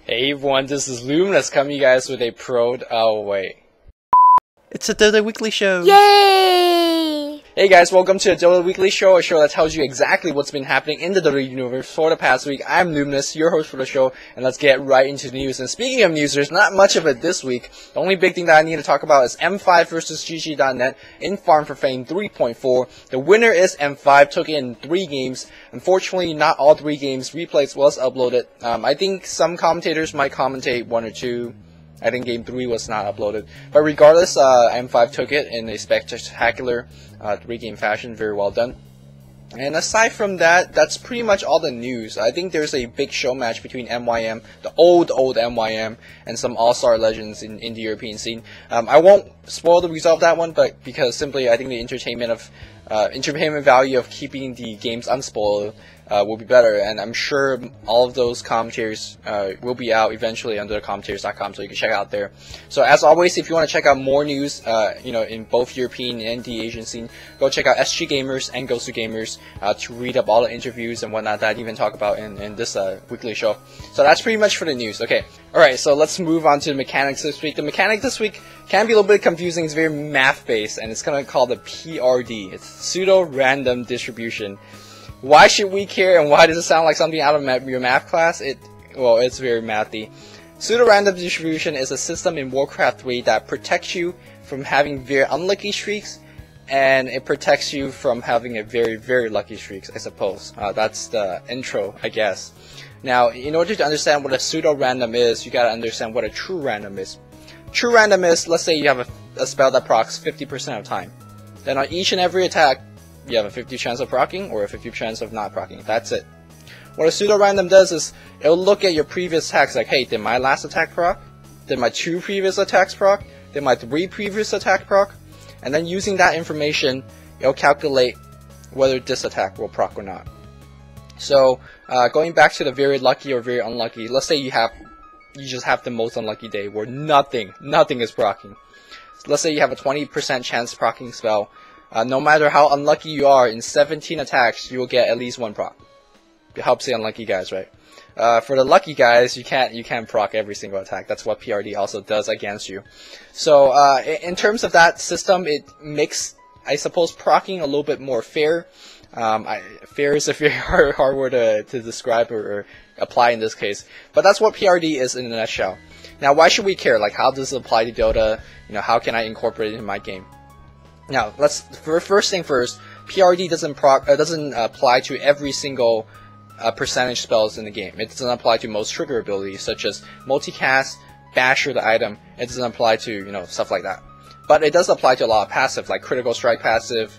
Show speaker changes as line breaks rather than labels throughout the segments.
Hey everyone, this is Luminous coming you guys with a oh wait.
It's a Dota Weekly Show!
Yay!
Hey guys, welcome to the Dota Weekly Show, a show that tells you exactly what's been happening in the Dota universe for the past week. I'm Luminous, your host for the show, and let's get right into the news. And speaking of news, there's not much of it this week. The only big thing that I need to talk about is M5 versus GG.net in Farm for Fame 3.4. The winner is M5, took it in 3 games. Unfortunately, not all 3 games replays was uploaded. I think some commentators might commentate 1 or 2. I think Game 3 was not uploaded. But regardless, M5 took it in a spectacular 3-game fashion. Very well done. And aside from that, that's pretty much all the news. I think there's a big show match between MYM, the old MYM, and some all-star legends in the European scene. I won't spoil the result of that one, but because simply I think the entertainment value of keeping the games unspoiled will be better, and I'm sure all of those commentators will be out eventually under commentators.com, so you can check out there. So as always, if you want to check out more news, in both European and the Asian scene, go check out SG Gamers and Gosu Gamers to read up all the interviews and whatnot that I even talk about in this weekly show. So that's pretty much for the news. Okay, alright, so let's move on to the mechanics this week. The mechanic this week can be a little bit confusing. It's very math-based, and it's going to call the PRD. It's pseudo-random distribution. Why should we care, and why does it sound like something out of your math class? Well, it's very mathy. Pseudo-random distribution is a system in Warcraft 3 that protects you from having very unlucky streaks, and it protects you from having a very, very lucky streaks, I suppose. That's the intro, I guess. Now, in order to understand what a pseudo-random is, you gotta understand what a true random is. True random is, let's say you have a spell that procs 50% of the time. Then on each and every attack, you have a 50 chance of proccing or a 50 chance of not proccing. That's it. What a pseudo-random does is, it'll look at your previous attacks like, hey, did my last attack proc? Did my 2 previous attacks proc? Did my 3 previous attack proc? And then using that information, it'll calculate whether this attack will proc or not. So, going back to the very lucky or very unlucky, let's say you just have the most unlucky day where nothing is proccing. Let's say you have a 20% chance proccing spell. No matter how unlucky you are, in 17 attacks, you will get at least 1 proc. It helps the unlucky guys, right? For the lucky guys, you can't proc every single attack. That's what PRD also does against you. So, in terms of that system, it makes, I suppose, proccing a little bit more fair. Fair is a very hard word to describe or apply in this case. But that's what PRD is in a nutshell. Now, why should we care? Like, how does it apply to Dota? How can I incorporate it in my game? Now, first thing first, PRD doesn't apply to every single percentage spells in the game. It doesn't apply to most trigger abilities, such as multicast, basher the item. It doesn't apply to, stuff like that. But it does apply to a lot of passive, like critical strike passive,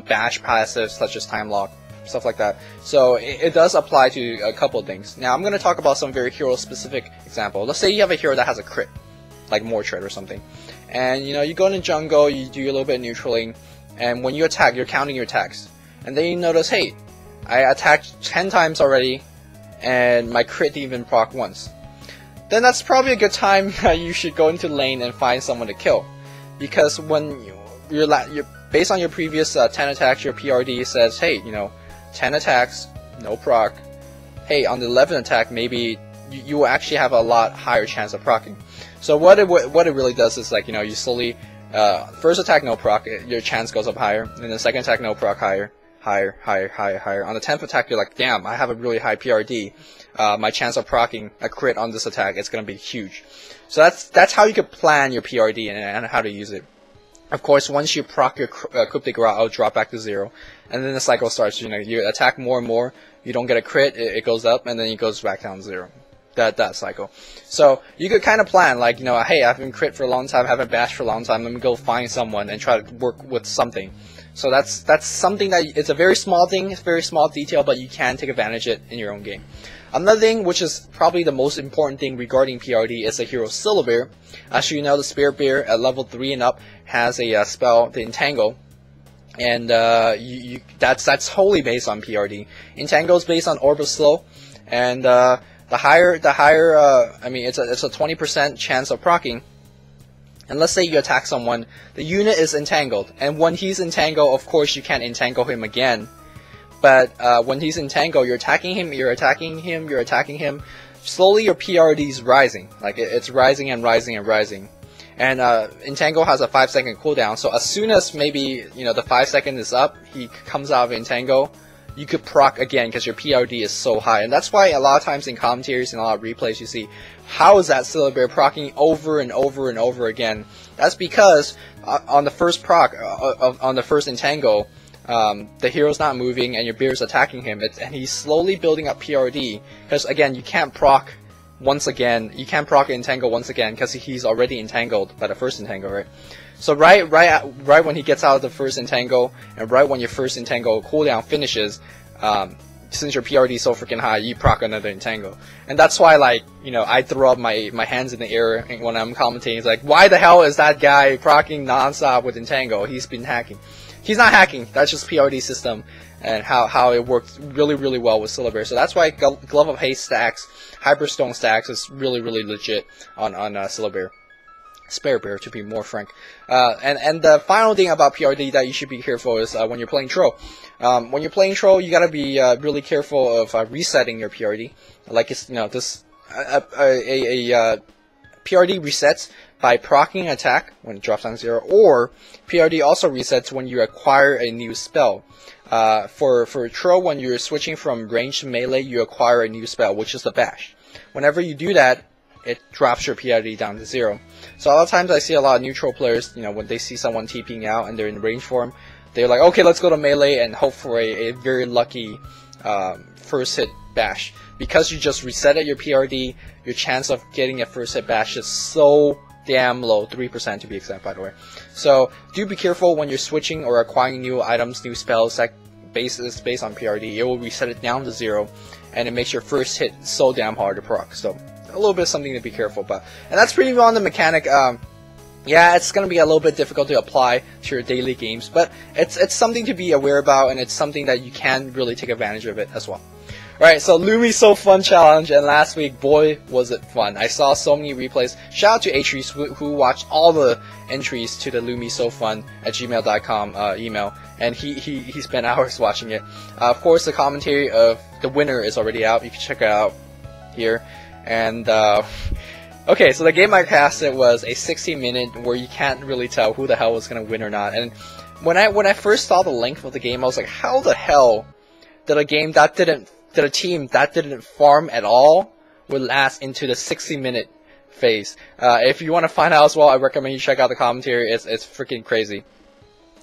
bash passive, such as time lock, stuff like that. So it does apply to a couple of things. Now, I'm going to talk about some very hero-specific example. Let's say you have a hero that has a crit, like Mortread or something. And you go in jungle, you do a little bit of neutraling, and when you attack, you're counting your attacks. And then you notice, hey, I attacked 10 times already, and my crit didn't even proc once. Then that's probably a good time you should go into lane and find someone to kill. Because when you're based on your previous 10 attacks, your PRD says, hey, 10 attacks, no proc. Hey, on the 11th attack, maybe you will actually have a lot higher chance of proccing. So what it really does is, like, you slowly, first attack no proc, your chance goes up higher, and the second attack no proc higher. On the 10th attack, you're like, damn, I have a really high PRD. My chance of proccing a crit on this attack is gonna be huge. So that's how you could plan your PRD and how to use it. Of course, once you proc your Cryptic Route, it'll drop back to 0, and then the cycle starts. You attack more and more, you don't get a crit, it goes up, and then it goes back down to 0. That cycle. So you could kind of plan, like, hey, I've been crit for a long time, haven't bashed for a long time, let me go find someone and try to work with something. So that's something that, it's a very small thing, it's a very small detail, but you can take advantage of it in your own game. Another thing, which is probably the most important thing regarding PRD, is the hero Syllable. As you know, the Spirit Bear at level 3 and up has a spell, the Entangle. And that's wholly based on PRD. Entangle is based on Orb of Slow, and the higher, it's a 20% chance of proccing. And let's say you attack someone, the unit is entangled, and when he's entangled, of course you can't entangle him again. But when he's entangled, you're attacking him, slowly your PRD is rising. Like it's rising and rising and rising. And Entangle has a 5-second cooldown, so as soon as maybe the 5 second is up, he comes out of Entangle, you could proc again because your PRD is so high. And that's why a lot of times in commentaries and a lot of replays you see, how is that Syllabear procking over and over and over again? That's because on the first proc, on the first Entangle, the hero's not moving and your bear's attacking him, and he's slowly building up PRD, because again, you can't proc once again, you can't proc Entangle once again because he's already entangled by the first Entangle, right? So right when he gets out of the first Entangle, and right when your first Entangle cooldown finishes, since your PRD is so freaking high, you proc another Entangle. And that's why, like, I throw up my hands in the air when I'm commentating. It's like, why the hell is that guy procking nonstop with Entangle? He's been hacking. He's not hacking, that's just PRD system and how it works really, really well with Syllabear. So that's why Glove of Haste stacks, Hyperstone stacks is really, really legit on Syllabear. Spare Bear, to be more frank. And the final thing about PRD that you should be careful is when you're playing Troll. When you're playing Troll, you gotta be really careful of resetting your PRD. Like it's PRD resets by proccing an attack when it drops down to 0, or PRD also resets when you acquire a new spell. For Troll, when you're switching from range to melee, you acquire a new spell, which is the Bash. Whenever you do that, it drops your PRD down to 0. So a lot of times I see a lot of neutral players, when they see someone TPing out and they're in range form, they're like, okay, let's go to melee and hope for a very lucky first hit Bash. Because you just resetted your PRD, your chance of getting a first hit Bash is so damn low, 3% to be exact, by the way. So do be careful when you're switching or acquiring new items, new spells that based on PRD. It will reset it down to 0, and it makes your first hit so damn hard to proc. So a little bit something to be careful about. And that's pretty much on the mechanic. Yeah, it's going to be a little bit difficult to apply to your daily games, but it's something to be aware about, and it's something that you can really take advantage of it as well. Alright, so LumiSoFun challenge, and last week, boy, was it fun. I saw so many replays. Shout out to Atreus who watched all the entries to the LumiSoFun@gmail.com email, and he spent hours watching it. Of course, the commentary of the winner is already out. You can check it out here. And okay, so the game I casted was a 60-minute where you can't really tell who the hell was gonna win or not. And when I first saw the length of the game, I was like, how the hell did a team that didn't farm at all would last into the 60-minute phase? If you want to find out as well, I recommend you check out the commentary. It's freaking crazy.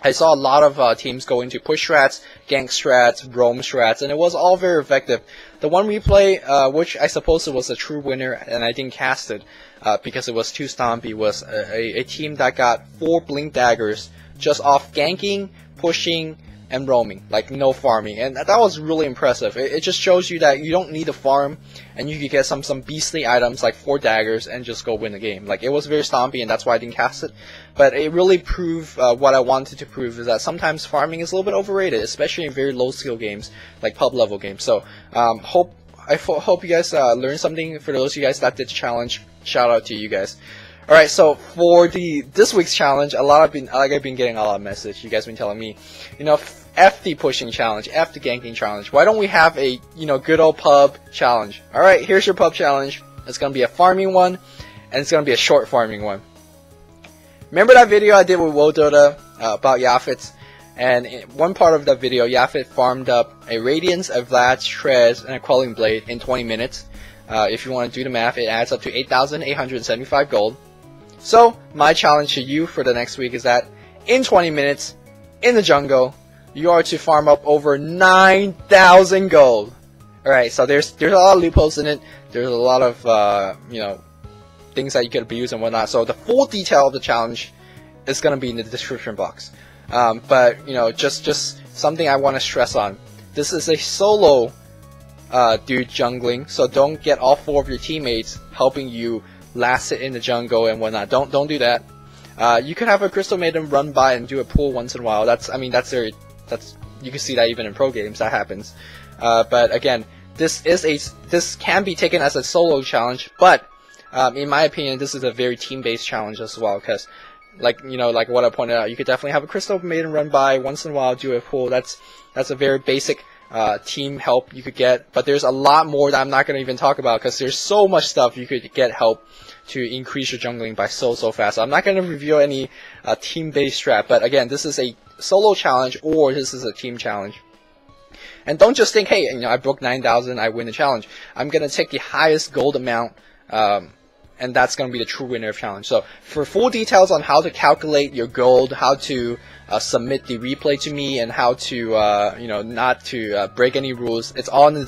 I saw a lot of teams go into push strats, gank strats, roam strats, and it was all very effective. The one replay, which I suppose it was a true winner, and I didn't cast it because it was too stompy, was a team that got 4 blink daggers just off ganking, pushing, and roaming, like no farming, and that was really impressive. It just shows you that you don't need to farm, and you could get some beastly items like 4 daggers and just go win the game. Like, it was very stompy, and that's why I didn't cast it. But it really proved what I wanted to prove, is that sometimes farming is a little bit overrated, especially in very low skill games like pub level games. So I hope you guys learned something. For those of you guys that did the challenge, shout out to you guys. Alright, so for this week's challenge, I've been getting a lot of messages. You guys been telling me, F the pushing challenge, F the ganking challenge. Why don't we have a, good old pub challenge? Alright, here's your pub challenge. It's gonna be a farming one, and it's gonna be a short farming one. Remember that video I did with Dota about Yafit? And in one part of that video, Yafit farmed up a Radiance, a Vlad, Shreds, and a Quelling Blade in 20 minutes. If you want to do the math, it adds up to 8,875 gold. So, my challenge to you for the next week is that in 20 minutes, in the jungle, you are to farm up over 9,000 gold. Alright, so there's a lot of loopholes in it. There's a lot of, things that you could abuse and whatnot. So the full detail of the challenge is going to be in the description box. But, just something I want to stress on. This is a solo dude jungling, so don't get all 4 of your teammates helping you last it in the jungle and whatnot. Don't do that. You could have a Crystal Maiden run by and do a pull once in a while. That's you can see that even in pro games that happens. But again, this can be taken as a solo challenge, but in my opinion, this is a very team-based challenge as well, because like what I pointed out, you could definitely have a Crystal Maiden run by once in a while, do a pull. That's a very basic team help you could get, but there's a lot more that I'm not going to even talk about because there's so much stuff you could get help to increase your jungling by so fast. So I'm not going to reveal any team-based strat, but again, this is a solo challenge or this is a team challenge. And don't just think, hey, I broke 9,000, I win the challenge. I'm going to take the highest gold amount, and that's going to be the true winner of challenge. So for full details on how to calculate your gold, how to submit the replay to me, and how to not to break any rules, it's all in the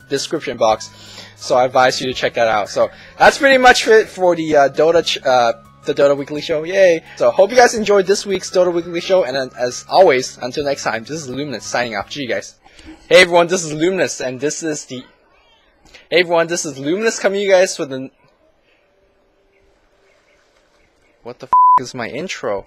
description box. So I advise you to check that out. So that's pretty much it for the Dota Weekly Show. Yay! So hope you guys enjoyed this week's Dota Weekly Show, and then, as always, until next time, this is Luminous signing off. Gee, guys. Hey everyone, this is Luminous, and this is the. Hey everyone, this is Luminous coming to you guys with the. What the f is my intro?